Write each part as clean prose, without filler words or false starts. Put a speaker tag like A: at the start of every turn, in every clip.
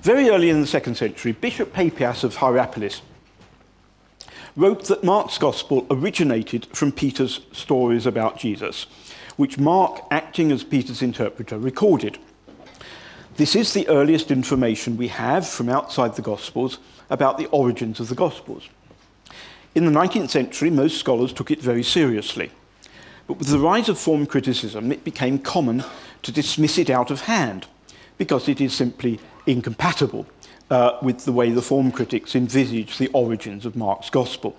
A: Very early in the 2nd century, Bishop Papias of Hierapolis wrote that Mark's Gospel originated from Peter's stories about Jesus, which Mark, acting as Peter's interpreter, recorded. This is the earliest information we have from outside the Gospels about the origins of the Gospels. In the 19th century, most scholars took it very seriously. But with the rise of form criticism, it became common to dismiss it out of hand, because it is simply incompatible with the way the form critics envisage the origins of Mark's Gospel.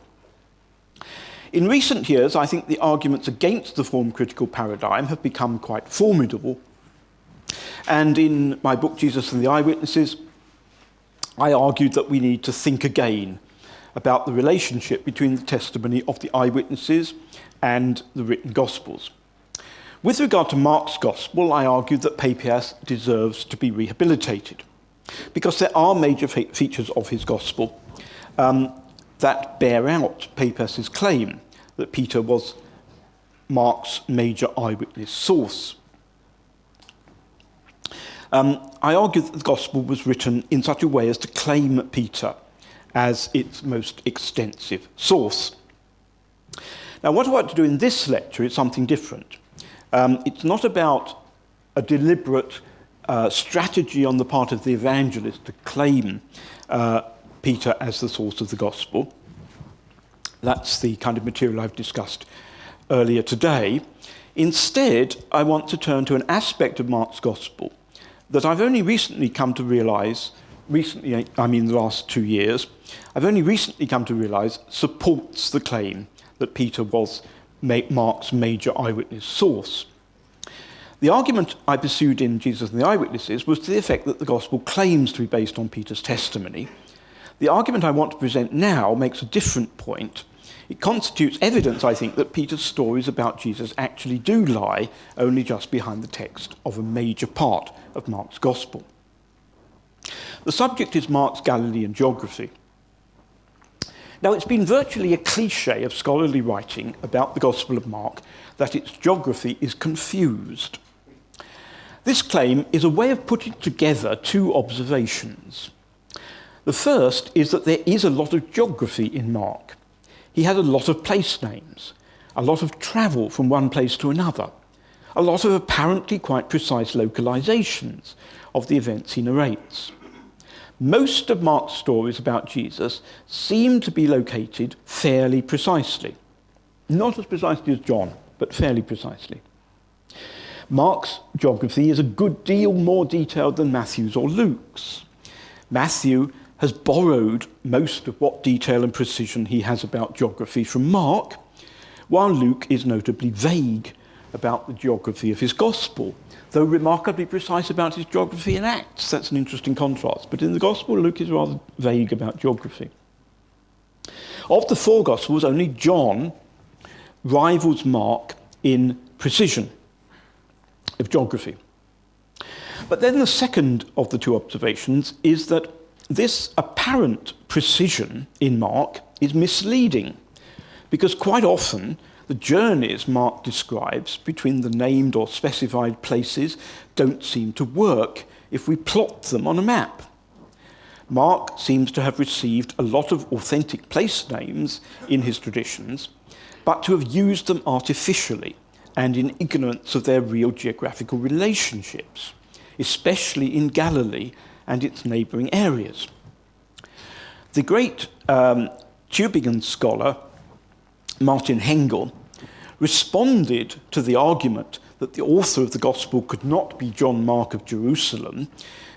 A: In recent years, I think the arguments against the form critical paradigm have become quite formidable. And in my book, Jesus and the Eyewitnesses, I argued that we need to think again about the relationship between the testimony of the eyewitnesses and the written Gospels. With regard to Mark's Gospel, I argued that Papias deserves to be rehabilitated, because there are major features of his Gospel that bear out Papias's claim that Peter was Mark's major eyewitness source. I argued that the Gospel was written in such a way as to claim Peter as its most extensive source. Now, what I want to do in this lecture is something different. It's not about a deliberate strategy on the part of the evangelist to claim Peter as the source of the Gospel. That's the kind of material I've discussed earlier today. Instead, I want to turn to an aspect of Mark's Gospel that I've only recently come to realize, I mean the last 2 years, I've only recently come to realize supports the claim that Peter was Mark's major eyewitness source. The argument I pursued in Jesus and the Eyewitnesses was to the effect that the Gospel claims to be based on Peter's testimony. The argument I want to present now makes a different point. It constitutes evidence, I think, that Peter's stories about Jesus actually do lie only just behind the text of a major part of Mark's Gospel. The subject is Mark's Galilean geography. Now, it's been virtually a cliché of scholarly writing about the Gospel of Mark that its geography is confused. This claim is a way of putting together two observations. The first is that there is a lot of geography in Mark. He has a lot of place names, a lot of travel from one place to another, a lot of apparently quite precise localizations of the events he narrates. Most of Mark's stories about Jesus seem to be located fairly precisely. Not as precisely as John, but fairly precisely. Mark's geography is a good deal more detailed than Matthew's or Luke's. Matthew has borrowed most of what detail and precision he has about geography from Mark, while Luke is notably vague about the geography of his Gospel, though remarkably precise about his geography in Acts. That's an interesting contrast. But in the Gospel, Luke is rather vague about geography. Of the 4 Gospels, only John rivals Mark in precision of geography. But then the second of the two observations is that this apparent precision in Mark is misleading, because quite often the journeys Mark describes between the named or specified places don't seem to work if we plot them on a map. Mark seems to have received a lot of authentic place names in his traditions, but to have used them artificially and in ignorance of their real geographical relationships, especially in Galilee and its neighbouring areas. The great Tübingen scholar Martin Hengel responded to the argument that the author of the Gospel could not be John Mark of Jerusalem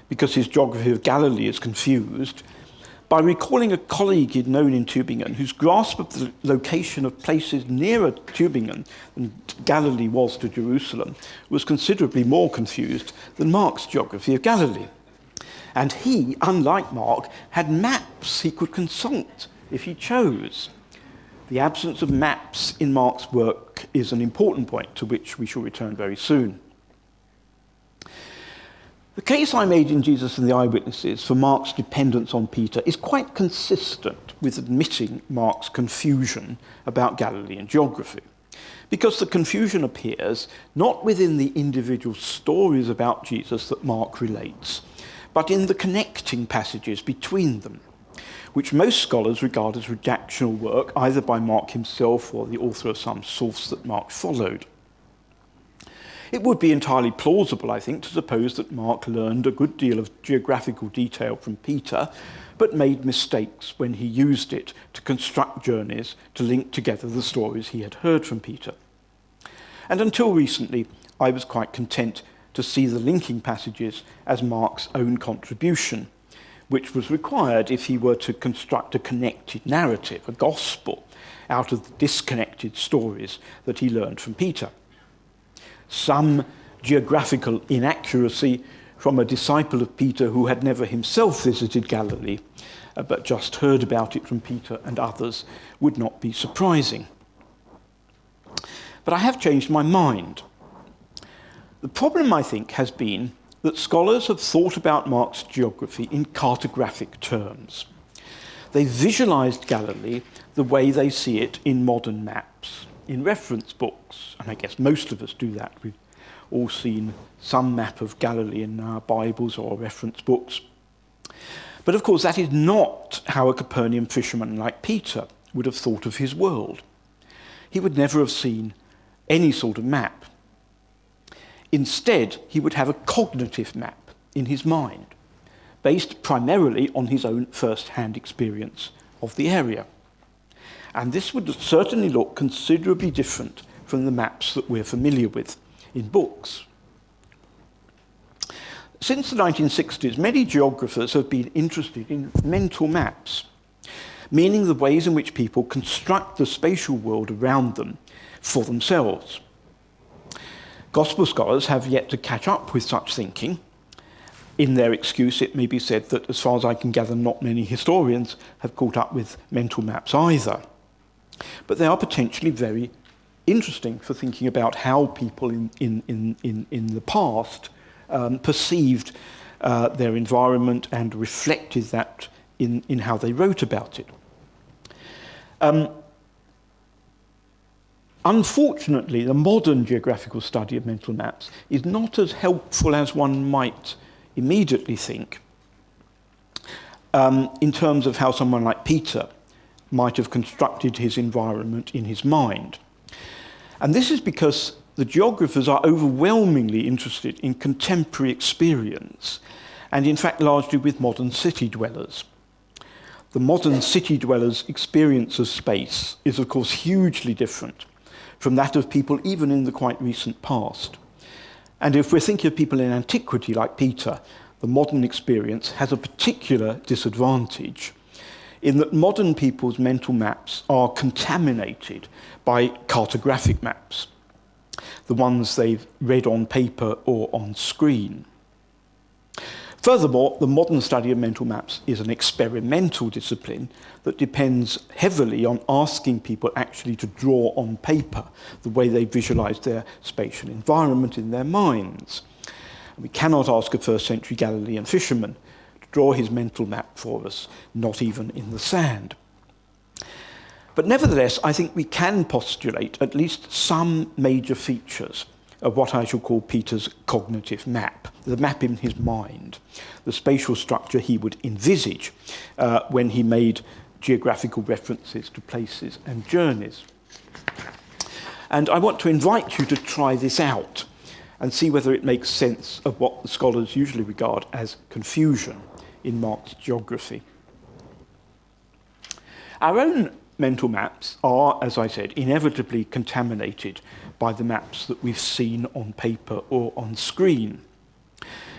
A: because his geography of Galilee is confused, by recalling a colleague he'd known in Tübingen whose grasp of the location of places nearer Tübingen than Galilee was to Jerusalem was considerably more confused than Mark's geography of Galilee. And he, unlike Mark, had maps he could consult if he chose. The absence of maps in Mark's work is an important point to which we shall return very soon. The case I made in Jesus and the Eyewitnesses for Mark's dependence on Peter is quite consistent with admitting Mark's confusion about Galilean geography, because the confusion appears not within the individual stories about Jesus that Mark relates, but in the connecting passages between them, which most scholars regard as redactional work, either by Mark himself or the author of some source that Mark followed. It would be entirely plausible, I think, to suppose that Mark learned a good deal of geographical detail from Peter, but made mistakes when he used it to construct journeys to link together the stories he had heard from Peter. And until recently, I was quite content to see the linking passages as Mark's own contribution, which was required if he were to construct a connected narrative, a gospel, out of the disconnected stories that he learned from Peter. Some geographical inaccuracy from a disciple of Peter who had never himself visited Galilee, but just heard about it from Peter and others, would not be surprising. But I have changed my mind. The problem, I think, has been that scholars have thought about Mark's geography in cartographic terms. They visualized Galilee the way they see it in modern maps, in reference books, and I guess most of us do that. We've all seen some map of Galilee in our Bibles or reference books. But of course, that is not how a Capernaum fisherman like Peter would have thought of his world. He would never have seen any sort of map. Instead, he would have a cognitive map in his mind, based primarily on his own first-hand experience of the area. And this would certainly look considerably different from the maps that we're familiar with in books. Since the 1960s, many geographers have been interested in mental maps, meaning the ways in which people construct the spatial world around them for themselves. Gospel scholars have yet to catch up with such thinking. In their excuse, it may be said that, as far as I can gather, not many historians have caught up with mental maps either. But they are potentially very interesting for thinking about how people in the past perceived their environment and reflected that in how they wrote about it. Unfortunately, the modern geographical study of mental maps is not as helpful as one might immediately think in terms of how someone like Peter might have constructed his environment in his mind. And this is because the geographers are overwhelmingly interested in contemporary experience, and in fact largely with modern city dwellers. The modern city dweller's experience of space is of course hugely different from that of people even in the quite recent past. And if we're thinking of people in antiquity like Peter, the modern experience has a particular disadvantage in that modern people's mental maps are contaminated by cartographic maps, the ones they've read on paper or on screen. Furthermore, the modern study of mental maps is an experimental discipline that depends heavily on asking people actually to draw on paper the way they visualize their spatial environment in their minds. And we cannot ask a first-century Galilean fisherman to draw his mental map for us, not even in the sand. But nevertheless, I think we can postulate at least some major features of what I shall call Peter's cognitive map, the map in his mind, the spatial structure he would envisage when he made geographical references to places and journeys. And I want to invite you to try this out and see whether it makes sense of what the scholars usually regard as confusion in Mark's geography. Our own mental maps are, as I said, inevitably contaminated by the maps that we've seen on paper or on screen.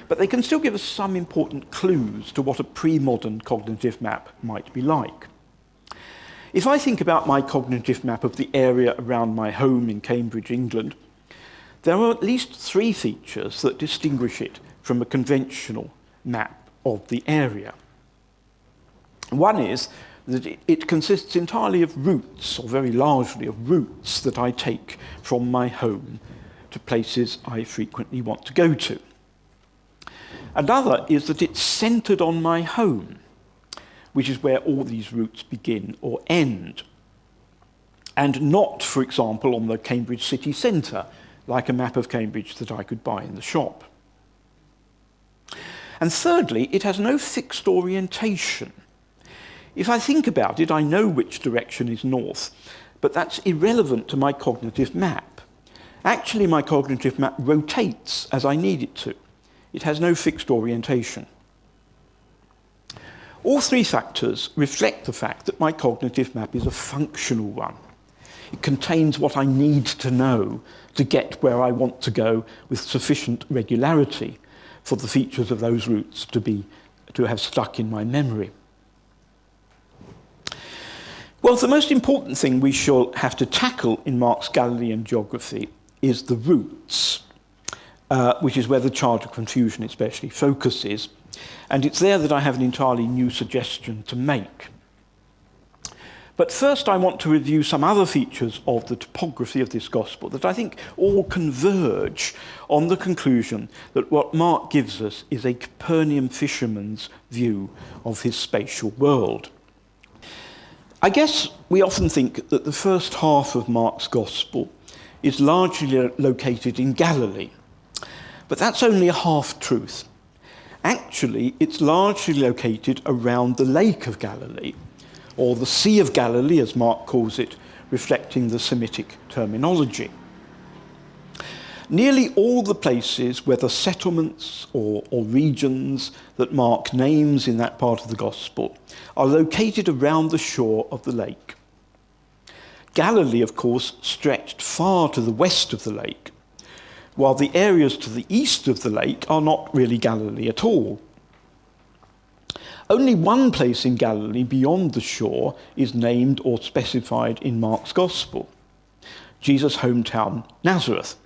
A: But they can still give us some important clues to what a pre-modern cognitive map might be like. If I think about my cognitive map of the area around my home in Cambridge, England, there are at least three features that distinguish it from a conventional map of the area. One is that it consists entirely of routes, or very largely of routes that I take from my home to places I frequently want to go to. Another is that it's centred on my home, which is where all these routes begin or end, and not, for example, on the Cambridge city centre, like a map of Cambridge that I could buy in the shop. And thirdly, it has no fixed orientation. If I think about it, I know which direction is north, but that's irrelevant to my cognitive map. Actually, my cognitive map rotates as I need it to. It has no fixed orientation. All three factors reflect the fact that my cognitive map is a functional one. It contains what I need to know to get where I want to go with sufficient regularity for the features of those routes to have stuck in my memory. Well, the most important thing we shall have to tackle in Mark's Galilean geography is the routes, which is where the charge of confusion especially focuses. And it's there that I have an entirely new suggestion to make. But first I want to review some other features of the topography of this gospel that I think all converge on the conclusion that what Mark gives us is a Capernaum fisherman's view of his spatial world. I guess we often think that the first half of Mark's gospel is largely located in Galilee, but that's only a half-truth. Actually, it's largely located around the Lake of Galilee, or the Sea of Galilee, as Mark calls it, reflecting the Semitic terminology. Nearly all the places, whether settlements or regions that Mark names in that part of the Gospel, are located around the shore of the lake. Galilee, of course, stretched far to the west of the lake, while the areas to the east of the lake are not really Galilee at all. Only one place in Galilee beyond the shore is named or specified in Mark's Gospel, Jesus' hometown, Nazareth.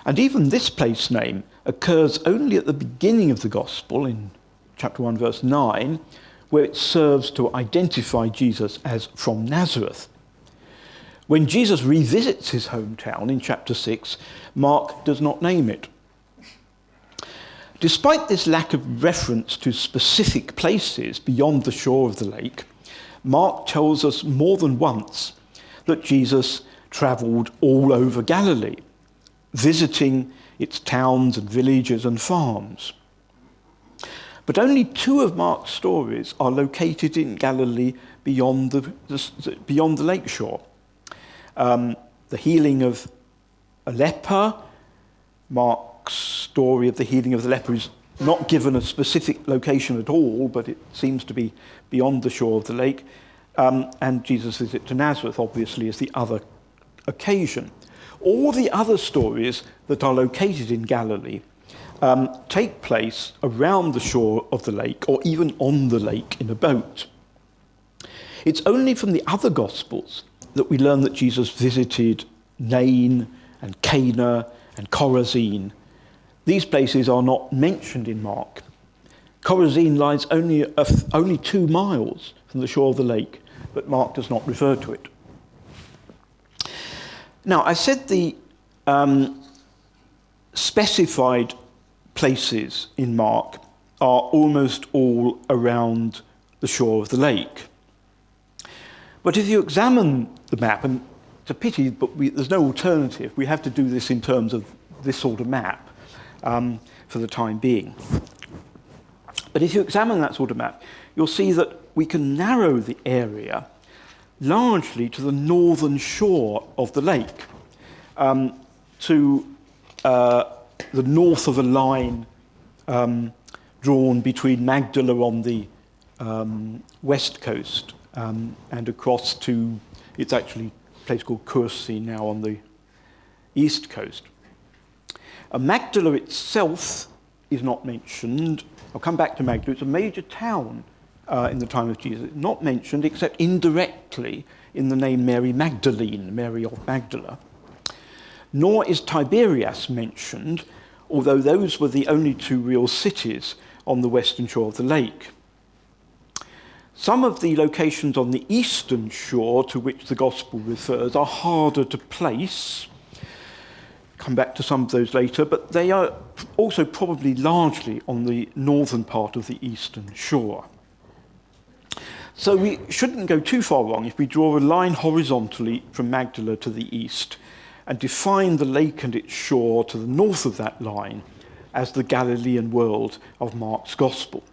A: And even this place name occurs only at the beginning of the Gospel, in chapter 1, verse 9, where it serves to identify Jesus as from Nazareth. When Jesus revisits his hometown in chapter 6, Mark does not name it. Despite this lack of reference to specific places beyond the shore of the lake, Mark tells us more than once that Jesus travelled all over Galilee, visiting its towns and villages and farms. But only two of Mark's stories are located in Galilee beyond the lakeshore. The healing of a leper, Mark's story of the healing of the leper is not given a specific location at all, but it seems to be beyond the shore of the lake. And Jesus' visit to Nazareth, obviously, is the other occasion. All the other stories that are located in Galilee take place around the shore of the lake or even on the lake in a boat. It's only from the other Gospels that we learn that Jesus visited Nain and Cana and Chorazin. These places are not mentioned in Mark. Chorazin lies only 2 miles from the shore of the lake, but Mark does not refer to it. Now, I said the specified places in Mark are almost all around the shore of the lake. But if you examine the map, and it's a pity, but there's no alternative, we have to do this in terms of this sort of map for the time being. But if you examine that sort of map, you'll see that we can narrow the area largely to the northern shore of the lake, to the north of a line drawn between Magdala on the west coast and across to, it's actually a place called Kursi now on the east coast. Magdala itself is not mentioned. I'll come back to Magdala. It's a major town in the time of Jesus, not mentioned except indirectly in the name Mary Magdalene, Mary of Magdala. Nor is Tiberias mentioned, although those were the only 2 real cities on the western shore of the lake. Some of the locations on the eastern shore to which the Gospel refers are harder to place. Come back to some of those later, but they are also probably largely on the northern part of the eastern shore. So we shouldn't go too far wrong if we draw a line horizontally from Magdala to the east and define the lake and its shore to the north of that line as the Galilean world of Mark's Gospel.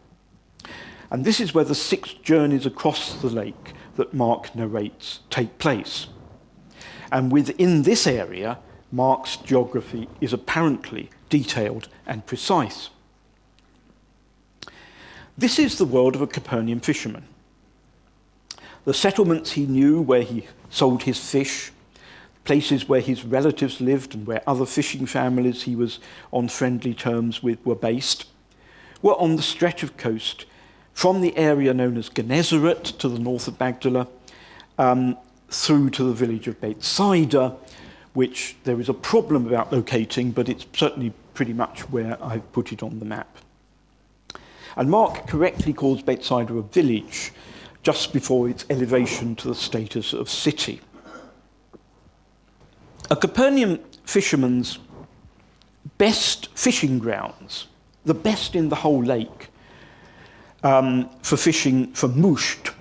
A: And this is where the 6 journeys across the lake that Mark narrates take place. And within this area, Mark's geography is apparently detailed and precise. This is the world of a Capernaum fisherman. The settlements he knew where he sold his fish, places where his relatives lived and where other fishing families he was on friendly terms with were based, were on the stretch of coast from the area known as Gennesaret to the north of Magdala, through to the village of Bethsaida, which there is a problem about locating, but it's certainly pretty much where I've put it on the map. And Mark correctly calls Bethsaida a village just before its elevation to the status of city. A Capernaum fisherman's best fishing grounds, the best in the whole lake, for fishing for musht.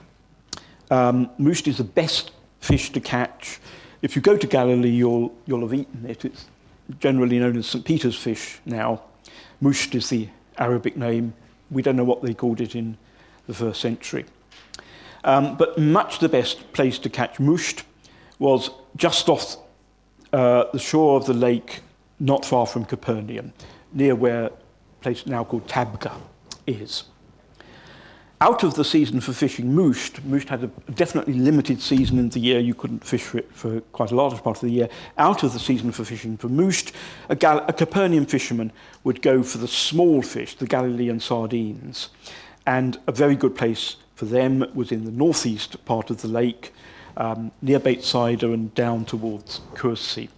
A: Musht is the best fish to catch. If you go to Galilee, you'll have eaten it. It's generally known as St. Peter's fish now. Musht is the Arabic name. We don't know what they called it in the 1st century. But much the best place to catch musht was just off the shore of the lake, not far from Capernaum, near where a place now called Tabgha is. Out of the season for fishing musht had a definitely limited season in the year. You couldn't fish for it for quite a large part of the year. Out of the season for fishing for musht, a Capernaum fisherman would go for the small fish, the Galilean sardines. And a very good place for them was in the northeast part of the lake, near Bethsaida and down towards Kursi.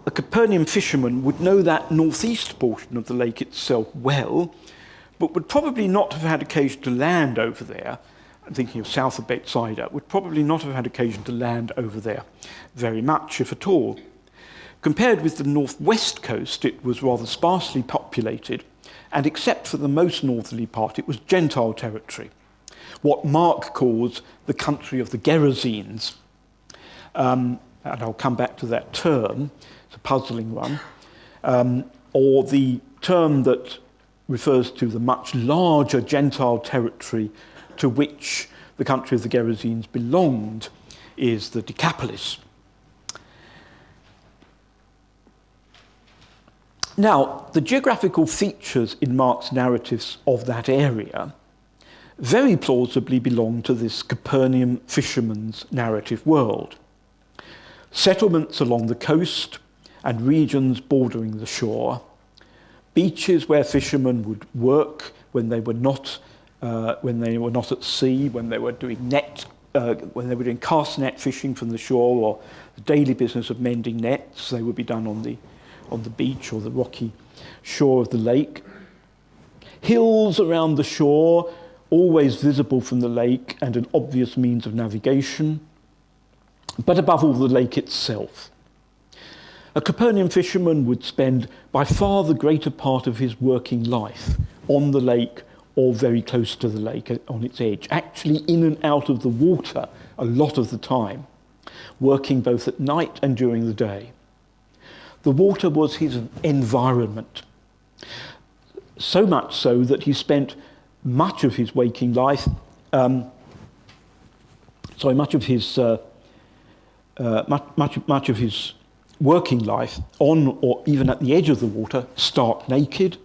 A: A Capernaum fisherman would know that northeast portion of the lake itself well, but would probably not have had occasion to land over there. I'm thinking of south of Bethsaida, would probably not have had occasion to land over there very much, if at all. Compared with the northwest coast, it was rather sparsely populated, and except for the most northerly part, it was Gentile territory, what Mark calls the country of the Gerasenes. And I'll come back to that term, it's a puzzling one, or the term that refers to the much larger Gentile territory to which the country of the Gerasenes belonged is the Decapolis. Now, the geographical features in Mark's narratives of that area very plausibly belong to this Capernaum fisherman's narrative world. Settlements along the coast and regions bordering the shore, beaches where fishermen would work when they were not at sea, when they were doing cast net fishing from the shore, or the daily business of mending nets. They would be done on the beach or the rocky shore of the lake. Hills around the shore, always visible from the lake and an obvious means of navigation. But above all, the lake itself. A Capernaum fisherman would spend by far the greater part of his working life on the lake or very close to the lake, on its edge, actually in and out of the water a lot of the time, working both at night and during the day. The water was his environment, so much so that he spent much of his waking life, much of his working life on or even at the edge of the water, stark naked,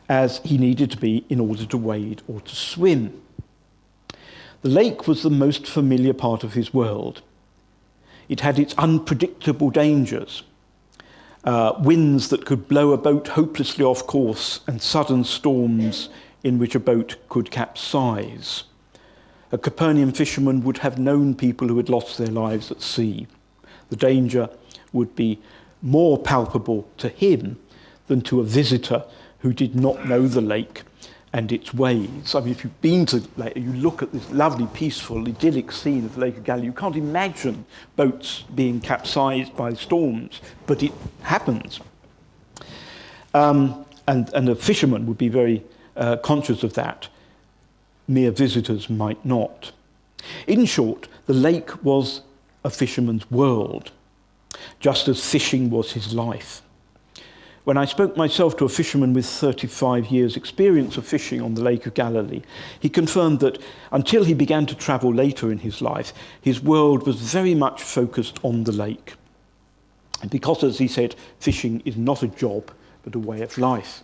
A: as he needed to be in order to wade or to swim. The lake was the most familiar part of his world. It had its unpredictable dangers, winds that could blow a boat hopelessly off course and sudden storms in which a boat could capsize. A Capernaum fisherman would have known people who had lost their lives at sea. The danger would be more palpable to him than to a visitor who did not know the lake and its ways. I mean, if you've been to the lake, you look at this lovely, peaceful, idyllic scene of the Lake of Galilee, you can't imagine boats being capsized by storms, but it happens. And a fisherman would be very conscious of that. Mere visitors might not. In short, the lake was a fisherman's world, just as fishing was his life. When I spoke myself to a fisherman with 35 years' experience of fishing on the Lake of Galilee, he confirmed that until he began to travel later in his life, his world was very much focused on the lake. And because, as he said, fishing is not a job, but a way of life.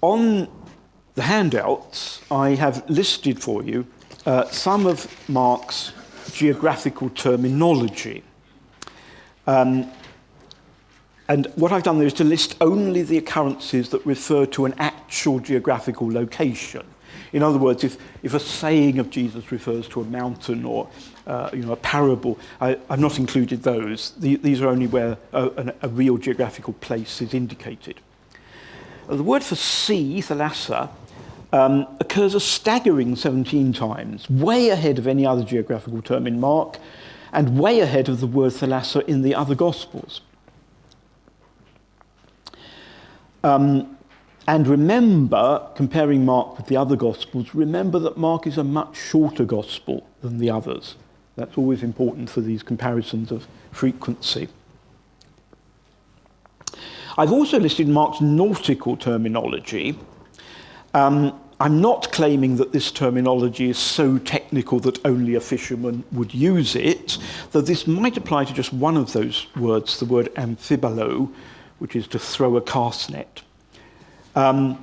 A: On the handouts, I have listed for you some of Mark's geographical terminology. And what I've done there is to list only the occurrences that refer to an actual geographical location. In other words, if a saying of Jesus refers to a mountain or a parable, I've not included those. These are only where a real geographical place is indicated. The word for sea, thalassa, occurs a staggering 17 times, way ahead of any other geographical term in Mark, and way ahead of the word thalassa in the other Gospels. And remember, comparing Mark with the other Gospels, remember that Mark is a much shorter Gospel than the others. That's always important for these comparisons of frequency. I've also listed Mark's nautical terminology. I'm not claiming that this terminology is so technical that only a fisherman would use it, though this might apply to just one of those words, the word amphibalo, which is to throw a cast net. But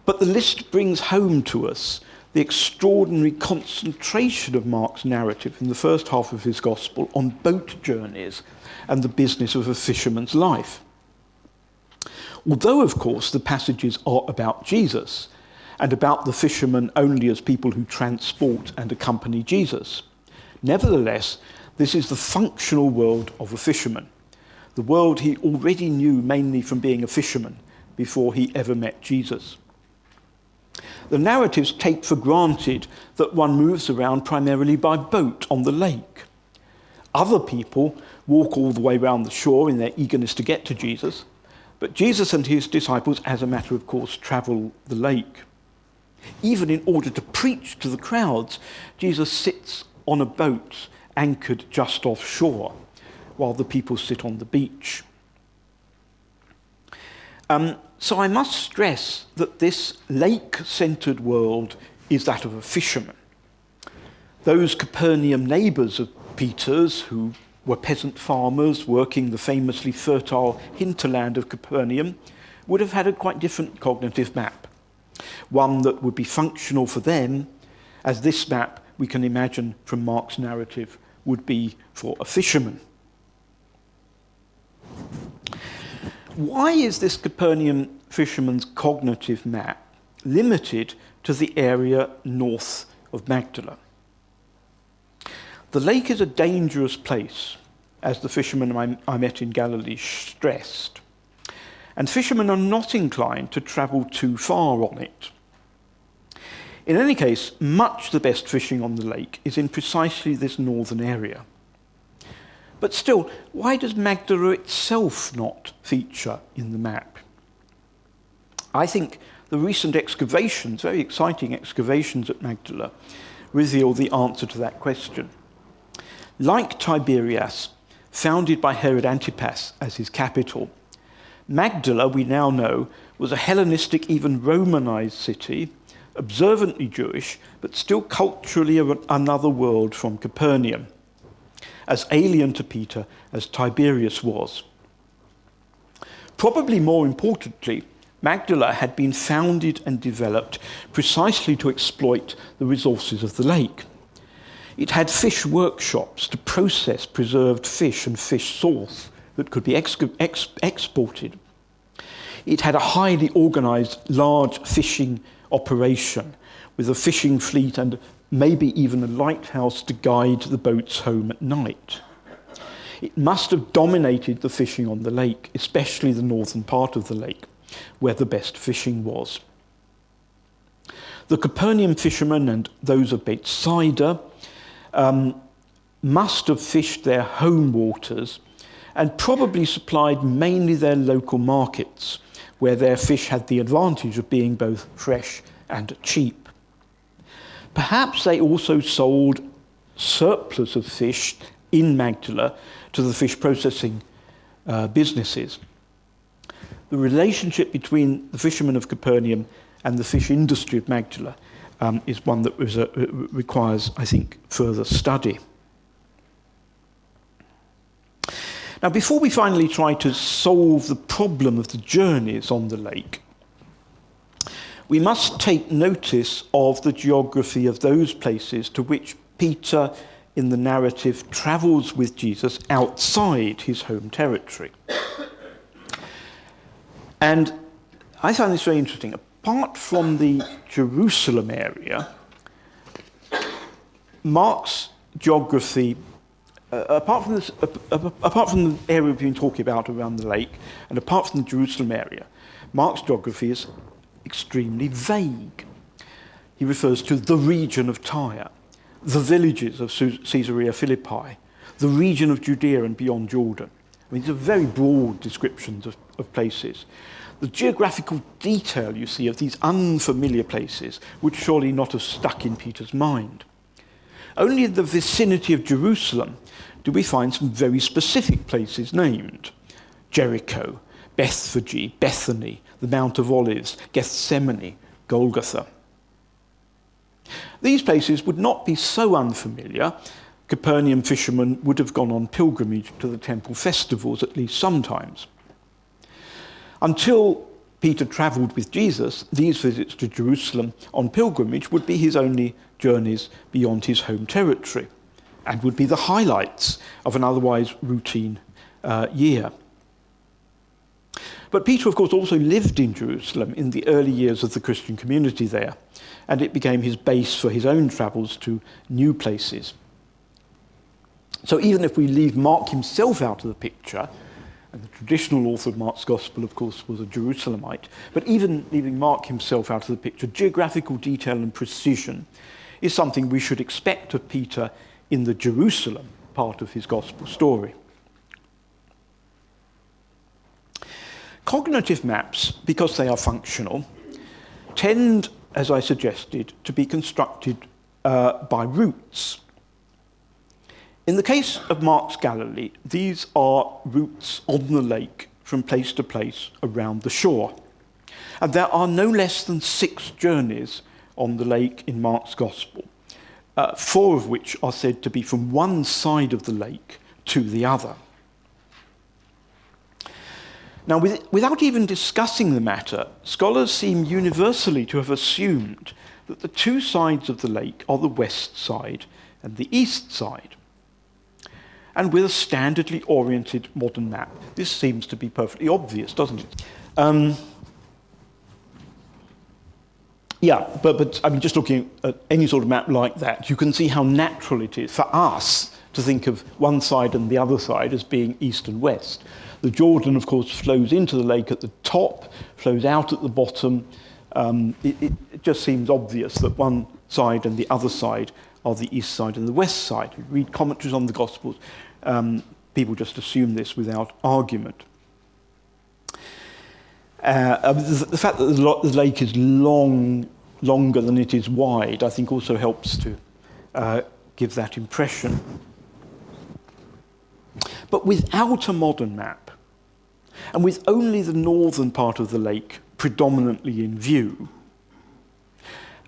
A: the list brings home to us the extraordinary concentration of Mark's narrative in the first half of his Gospel on boat journeys and the business of a fisherman's life. Although, of course, the passages are about Jesus and about the fishermen only as people who transport and accompany Jesus, nevertheless, this is the functional world of a fisherman, the world he already knew mainly from being a fisherman before he ever met Jesus. The narratives take for granted that one moves around primarily by boat on the lake. Other people walk all the way around the shore in their eagerness to get to Jesus, but Jesus and his disciples, as a matter of course, travel the lake. Even in order to preach to the crowds, Jesus sits on a boat anchored just offshore, while the people sit on the beach. So I must stress that this lake-centred world is that of a fisherman. Those Capernaum neighbours of Peter's, who were peasant farmers working the famously fertile hinterland of Capernaum, would have had a quite different cognitive map, one that would be functional for them, as this map, we can imagine from Mark's narrative, would be for a fisherman. Why is this Capernaum fisherman's cognitive map limited to the area north of Magdala? The lake is a dangerous place, as the fishermen I met in Galilee stressed, and fishermen are not inclined to travel too far on it. In any case, much the best fishing on the lake is in precisely this northern area. But still, why does Magdala itself not feature in the map? I think the recent excavations, very exciting excavations at Magdala, reveal the answer to that question. Like Tiberias, founded by Herod Antipas as his capital, Magdala, we now know, was a Hellenistic, even Romanized city, observantly Jewish, but still culturally another world from Capernaum, as alien to Peter as Tiberias was. Probably more importantly, Magdala had been founded and developed precisely to exploit the resources of the lake. It had fish workshops to process preserved fish and fish sauce that could be exported. It had a highly organized, large fishing operation with a fishing fleet and maybe even a lighthouse to guide the boats home at night. It must have dominated the fishing on the lake, especially the northern part of the lake, where the best fishing was. The Capernaum fishermen and those of Bethsaida must have fished their home waters and probably supplied mainly their local markets, where their fish had the advantage of being both fresh and cheap. Perhaps they also sold surplus of fish in Magdala to the fish processing businesses. The relationship between the fishermen of Capernaum and the fish industry of Magdala is one that requires, I think, further study. Now, before we finally try to solve the problem of the journeys on the lake, we must take notice of the geography of those places to which Peter, in the narrative, travels with Jesus outside his home territory. And I find this very interesting. Apart from the Jerusalem area, Mark's geography, apart from the area we've been talking about around the lake, and apart from the Jerusalem area, Mark's geography is extremely vague. He refers to the region of Tyre, the villages of Caesarea Philippi, the region of Judea and beyond Jordan. I mean, these are very broad descriptions of places. The geographical detail, you see, of these unfamiliar places would surely not have stuck in Peter's mind. Only in the vicinity of Jerusalem do we find some very specific places named: Jericho, Bethphage, Bethany, the Mount of Olives, Gethsemane, Golgotha. These places would not be so unfamiliar. Capernaum fishermen would have gone on pilgrimage to the temple festivals at least sometimes. Until Peter travelled with Jesus, these visits to Jerusalem on pilgrimage would be his only journeys beyond his home territory, and would be the highlights of an otherwise routine year. But Peter, of course, also lived in Jerusalem in the early years of the Christian community there, and it became his base for his own travels to new places. So even if we leave Mark himself out of the picture, and the traditional author of Mark's Gospel, of course, was a Jerusalemite, but even leaving Mark himself out of the picture, geographical detail and precision is something we should expect of Peter in the Jerusalem part of his Gospel story. Cognitive maps, because they are functional, tend, as I suggested, to be constructed by routes. In the case of Mark's Galilee, these are routes on the lake from place to place around the shore. And there are no less than 6 journeys on the lake in Mark's Gospel, 4 of which are said to be from one side of the lake to the other. Now, without even discussing the matter, scholars seem universally to have assumed that the 2 sides of the lake are the west side and the east side. And with a standardly oriented modern map, this seems to be perfectly obvious, doesn't it? But I mean, just looking at any sort of map like that, you can see how natural it is for us to think of one side and the other side as being east and west. The Jordan, of course, flows into the lake at the top, flows out at the bottom. It just seems obvious that one side and the other side are the east side and the west side. You read commentaries on the Gospels, people just assume this without argument. The fact that the lake is longer than it is wide, I think also helps to give that impression. But without a modern map, and with only the northern part of the lake predominantly in view,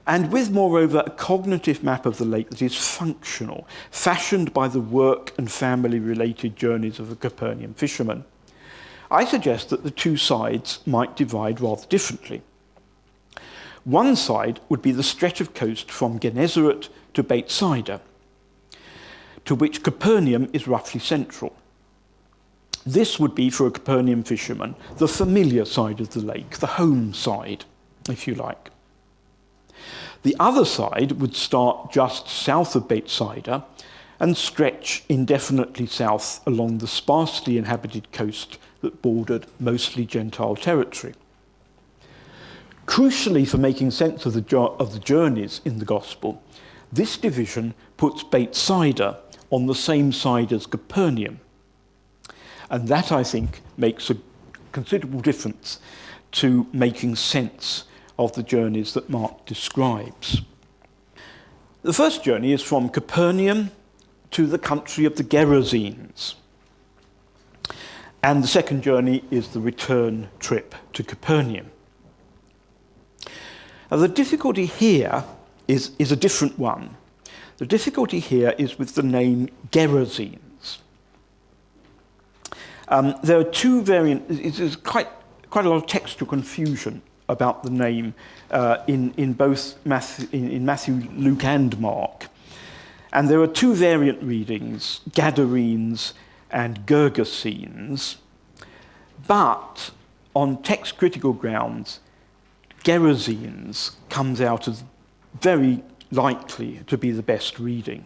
A: and with, moreover, a cognitive map of the lake that is functional, fashioned by the work and family-related journeys of the Capernaum fishermen, I suggest that the 2 sides might divide rather differently. One side would be the stretch of coast from Gennesaret to Bethsaida, to which Capernaum is roughly central. This would be, for a Capernaum fisherman, the familiar side of the lake, the home side, if you like. The other side would start just south of Bethsaida and stretch indefinitely south along the sparsely inhabited coast that bordered mostly Gentile territory. Crucially, for making sense of the journeys in the Gospel, this division puts Bethsaida on the same side as Capernaum. And that, I think, makes a considerable difference to making sense of the journeys that Mark describes. The first journey is from Capernaum to the country of the Gerasenes. And the second journey is the return trip to Capernaum. Now, the difficulty here is a different one. The difficulty here is with the name Gerasenes. There are two variants. There's quite a lot of textual confusion about the name in both Matthew, Luke, and Mark. And there are two variant readings, Gadarenes and Gergesenes. But on text critical grounds, Gerasenes comes out as very likely to be the best reading.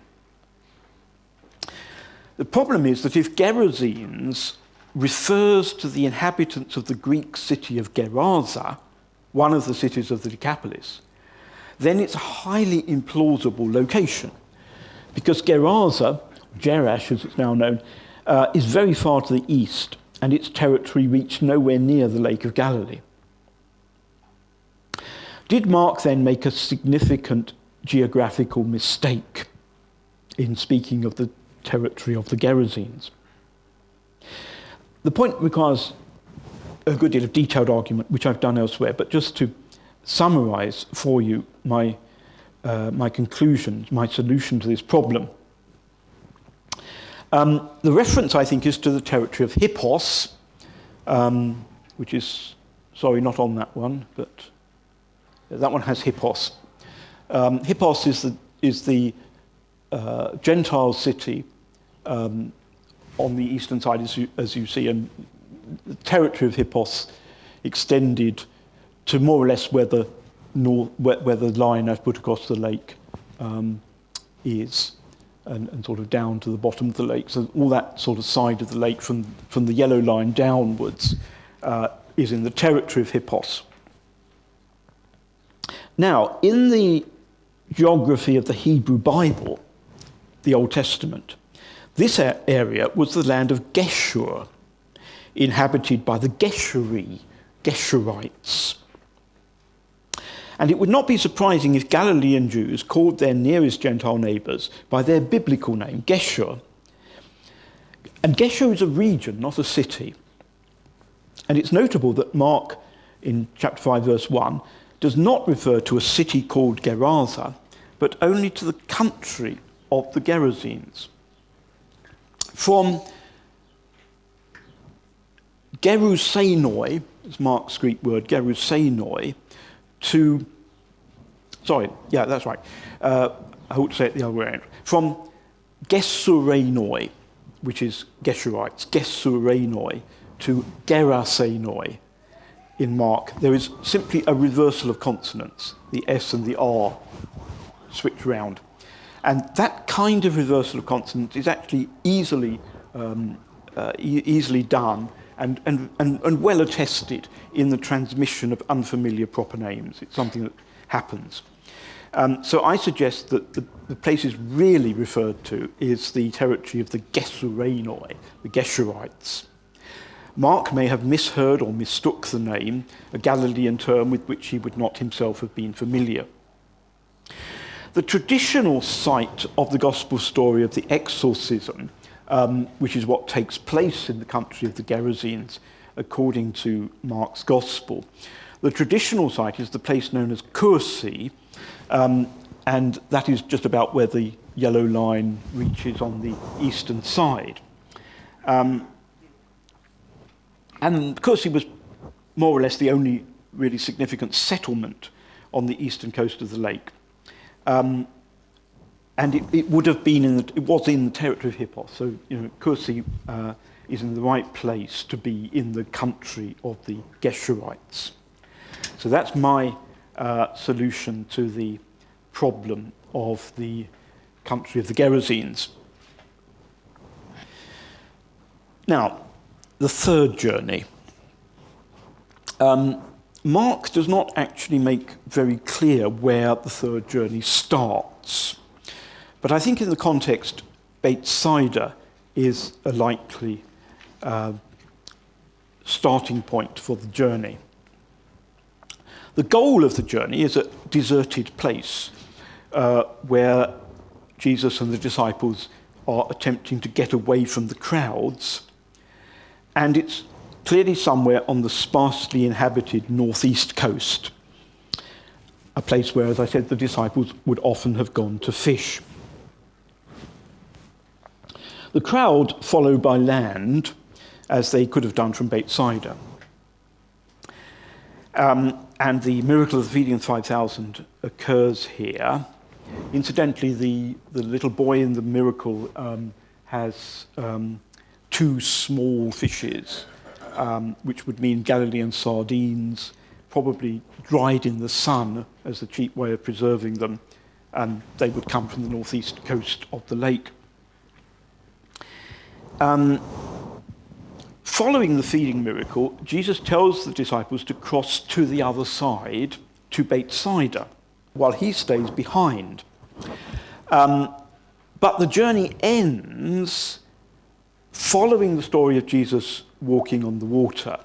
A: The problem is that if Gerasenes refers to the inhabitants of the Greek city of Gerasa, one of the cities of the Decapolis, then it's a highly implausible location, because Gerasa, Jerash as it's now known, is very far to the east, and its territory reached nowhere near the Lake of Galilee. Did Mark then make a significant geographical mistake in speaking of the territory of the Gerasenes? The point requires a good deal of detailed argument, which I've done elsewhere, but just to summarize for you my conclusion, my solution to this problem. The reference, I think, is to the territory of Hippos, which is, sorry, not on that one, but that one has Hippos. Hippos is the Gentile city on the eastern side, as you see, and the territory of Hippos extended to more or less where the line I've put across the lake is, and sort of down to the bottom of the lake. So all that sort of side of the lake from the yellow line downwards is in the territory of Hippos. Now, in the geography of the Hebrew Bible, the Old Testament, this area was the land of Geshur, inhabited by the Geshurites. And it would not be surprising if Galilean Jews called their nearest Gentile neighbours by their biblical name, Geshur. And Geshur is a region, not a city. And it's notable that Mark, in chapter 5, verse 1, does not refer to a city called Gerasa, but only to the country of the Gerasenes. From Gerusenoi, is Mark's Greek word, Gerusenoi, to, sorry, yeah, that's right. I ought to say it the other way around. From Gesurenoi, which is Geshurites, Gesurenoi, to Gerasenoi in Mark, there is simply a reversal of consonants. The S and the R switch round. And that kind of reversal of consonants is actually easily done and well attested in the transmission of unfamiliar proper names. It's something that happens. So I suggest that the places really referred to is the territory of the Gesurenoi, the Geshurites. Mark may have misheard or mistook the name, a Galilean term with which he would not himself have been familiar. The traditional site of the gospel story of the exorcism, which is what takes place in the country of the Gerasenes, according to Mark's gospel, the traditional site is the place known as Kursi, and that is just about where the yellow line reaches on the eastern side. And Kursi was more or less the only really significant settlement on the eastern coast of the lake. And it would have been it was in the territory of Hippos. So, Kursi is in the right place to be in the country of the Geshurites. So that's my solution to the problem of the country of the Gerasenes. Now, the third journey. Mark does not actually make very clear where the third journey starts. But I think in the context, Bethsaida is a likely starting point for the journey. The goal of the journey is a deserted place where Jesus and the disciples are attempting to get away from the crowds, and it's clearly somewhere on the sparsely inhabited northeast coast, a place where, as I said, the disciples would often have gone to fish. The crowd follow by land, as they could have done from Bethsaida. And the miracle of the feeding of 5,000 occurs here. Incidentally, the little boy in the miracle has 2 small fishes, which would mean Galilean sardines, probably dried in the sun as a cheap way of preserving them, and they would come from the northeast coast of the lake. Following the feeding miracle, Jesus tells the disciples to cross to the other side, to Bethsaida, while he stays behind. But the journey ends following the story of Jesus walking on the water.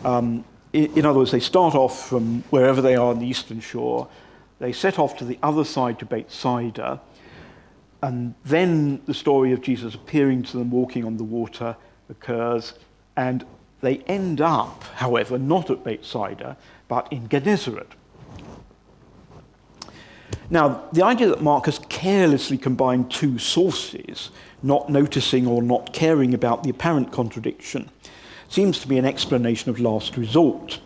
A: In other words, they start off from wherever they are on the eastern shore, they set off to the other side to Bethsaida, and then the story of Jesus appearing to them walking on the water occurs, and they end up, however, not at Bethsaida, but in Gennesaret. Now, the idea that Mark has carelessly combined 2 sources, not noticing or not caring about the apparent contradiction, seems to be an explanation of last resort.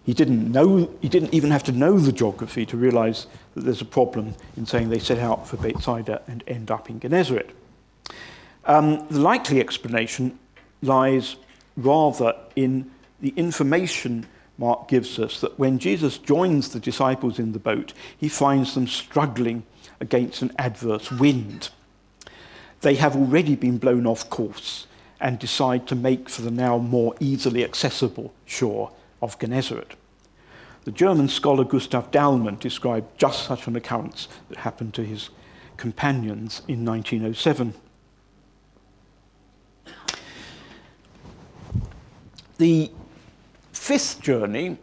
A: He didn't even have to know the geography to realize that there's a problem in saying they set out for Bethsaida and end up in Gennesaret. The likely explanation lies rather in the information Mark gives us that when Jesus joins the disciples in the boat, he finds them struggling against an adverse wind. They have already been blown off course and decide to make for the now more easily accessible shore of Gennesaret. The German scholar Gustav Dahlmann described just such an occurrence that happened to his companions in 1907. The 5th journey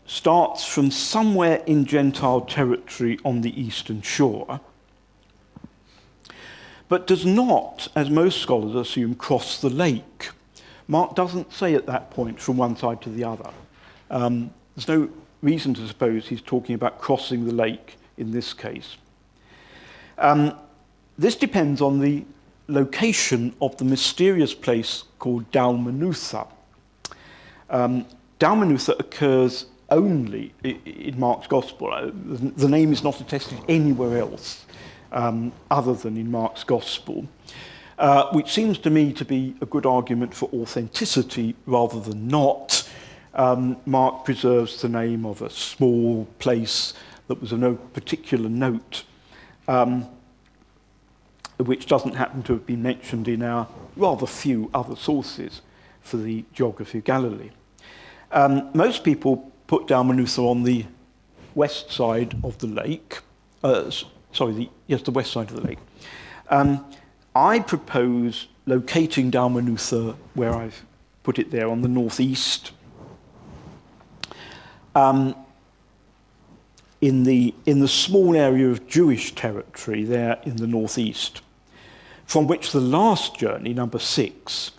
A: starts from somewhere in Gentile territory on the eastern shore, but does not, as most scholars assume, cross the lake. Mark doesn't say at that point from one side to the other. There's no reason to suppose he's talking about crossing the lake in this case. This depends on the location of the mysterious place called Dalmanutha. Dalmanutha occurs only in Mark's Gospel. The name is not attested anywhere else other than in Mark's Gospel, which seems to me to be a good argument for authenticity rather than not. Mark preserves the name of a small place that was of no particular note, which doesn't happen to have been mentioned in our rather few other sources for the geography of Galilee. Most people put Dalmanutha on the west side of the lake. The west side of the lake. I propose locating Dalmanutha where I've put it there on the northeast, in the small area of Jewish territory there in the northeast, from which the last journey, number 6,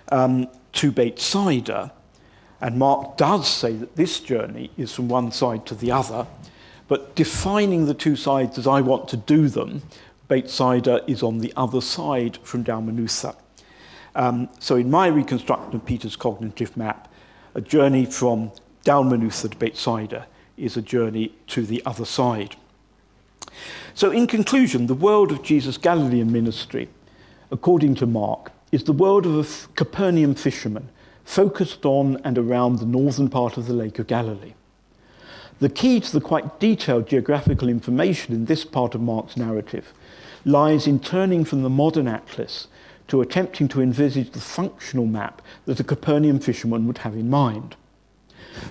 A: to Bethsaida, and Mark does say that this journey is from one side to the other, but defining the 2 sides as I want to do them, Bethsaida is on the other side from Dalmanutha. So in my reconstruction of Peter's cognitive map, a journey from Dalmanutha to Bethsaida is a journey to the other side. So in conclusion, the world of Jesus' Galilean ministry, according to Mark, is the world of a Capernaum fisherman focused on and around the northern part of the Lake of Galilee. The key to the quite detailed geographical information in this part of Mark's narrative lies in turning from the modern atlas to attempting to envisage the functional map that a Capernaum fisherman would have in mind.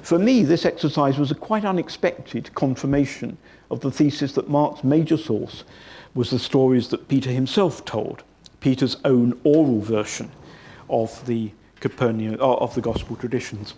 A: For me, this exercise was a quite unexpected confirmation of the thesis that Mark's major source was the stories that Peter himself told, Peter's own oral version of the Capernaum, of the gospel traditions.